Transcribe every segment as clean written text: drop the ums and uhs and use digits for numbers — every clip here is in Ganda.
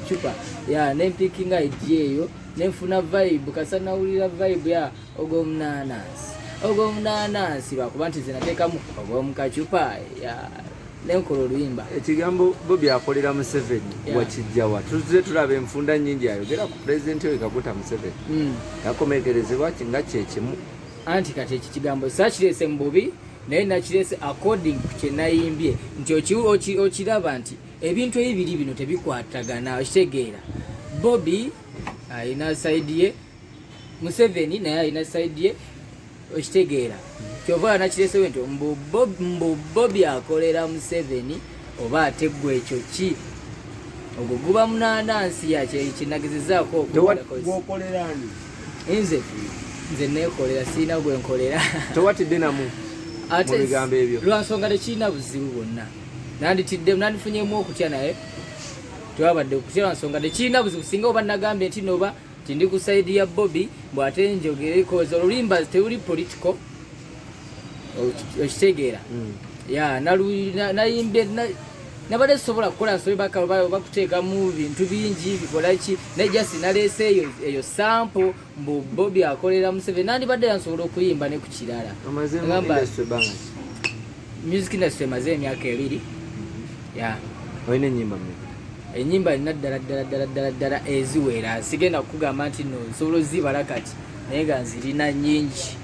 chupa ya nempikinga idea nemfuna vibe kasana ulira vibe ya Omunanasi bakuba nti zinateekamu omukacupa ya nenkola oluyimba ekigambo Bobby akolera Museveni wakijjawa tuze tulaba enfunda nnyingi ayogera ku pulezidenti we Kaguta Museveni yakomekerezebwa kinga kyekimu anti kati ekigambo sakirese mu bubi naye nakirese according ku kyenayimbye nti okiraba nti ebintu ebibiri bino tebikwatagana okitegeera Bobby ayina side ye Museveni naye ayina side ye okitegeera kyova nakiresewe nti Bobby akolera Museveni oba ateggwa ekyo ki ogwo guba Munanasi yakinagezezaako gwokolerani nze nekolera siina gwenkolera tewatidde namu mu bigambo ebyo lwansonga tekiina buzibu bwonna nanditiddemu nandifunyemu okutya naye tewabadde okutya lwansonga tekiina buzibu singa oba nagambye nti noba tindi ku side ya Bobby bw'ate njogere koza olulimba teuli political okitegeera ya nayimbye nabadde sobola kukola nsobe bakuteeka mu bintu bingi bikolaki naye just naleese eyo sample mbu Bobby akolera Museveni nandibadde yansobola okuyimba ne ku kirala music industry emaze emyaka 2 ya olina ennyimba enyimba nina ddala eziwera sigenda kukugamba nti no nsobola ozibala kati naye nga nzirina nyingi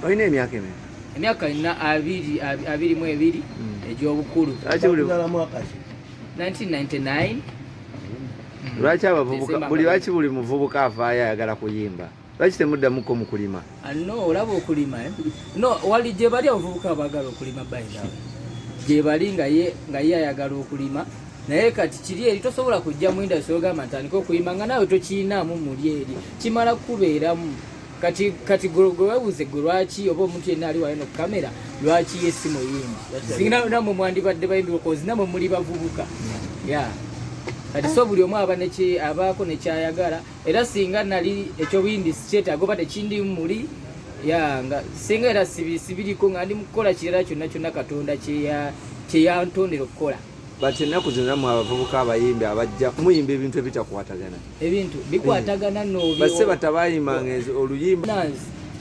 olina emyaka emyaka nina 22 egy'obukulu 1999 lwaki abavubuka buli muvubuka avaayo ayagala kuyimba lwaki temuddamuko mu kulima no olaba okulima no wali gye bali abavubuka abagala okulima bayidawe gye bali nga ye ayagala okulima naye kati kiri eri tosobola kujja mu industry ogamba ntandika okuyimba nga naawe tokiinaamu muli eri kimala kubeeramu kati gwewebuze gwe lwaki oba omuntu yenna ali wayino ku kamera lwaki ye si muyimbi namwe mwandibadde bayimbi okozi namwe muli bavubuka kati so buli omu abaako nekyayagala era singa nali ekyobuyimbi sikyetaaga oba tekindimu muli nga singa era sibiriko nga ndi mukukola kirala kyonna Katonda kyeyantondera okukola bati ennaku zino nammwe abavubuka abayimbi abajja muyimba ebintu ebitakwatagana ebintu bikwatagana basse batabayimbanga oluyimba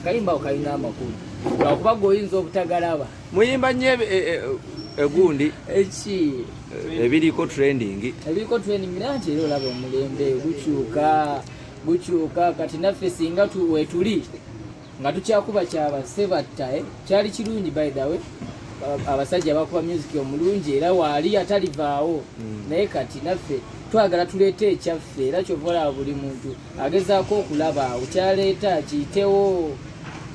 kayimbawo kalina amakulu lwakuba gweoyinza obutagalaba muyimba nnyo egundi eki ebiriko trending nanti era olaba omulembe gukyuka kati naffe singa wetuli nga tukyakuba kyabase batta kyali kirungi by the way abasajja bakuba music omulungi era waali atalivaawo naye kati naffe twagala tuleete ekyaffe era kyovola buli muntu agezaako okulaba kyaleeta kiyitewo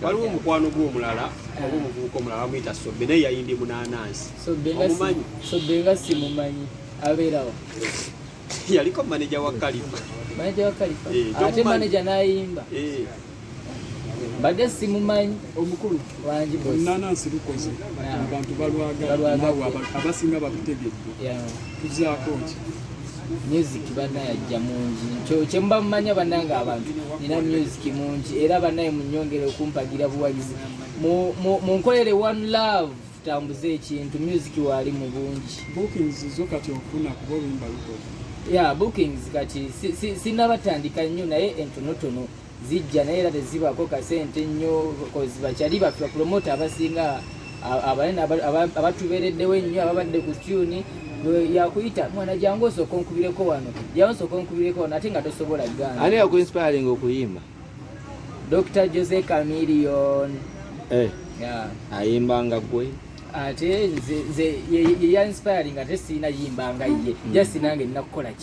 waliwo omukwano gw'omulala oba omuvubuka omulala bamuyita Sobbe naye yayimbye Munanasi Sobbe simumanyi abeerawo yaliko maneja wa Kalifa ate maneja n'ayimba badde simumanyi omukulu wangi Omunanasi lukoze abantu balwagala nawe abasinga bakutegedde tuzaako ki music bannayajja mungi kyemuba mumanya bannanga abantu nina music mungi era bannaye munyongere okumpagira buwagizi munkolere one love tutambuze ekintu music wali mu bungi bookings zo kati ofuna kuba oluyimba lukoze bookings kati sinabatandika nnyo naye entonotono zijja naye era tezibaako kasente nnyo bakyali baffe bapromota abasinga abanene abatubeereddewo ennyo ababadde ku tuni yakuyita mwana jangu osooka onkubireko wano ate nga tosobola gana ani yakuinspiring okuyimba Dr. Jose Chameleon ayimbanga gwe ate nze ye inspiring ate siina yimbanga ye just nange nina kukola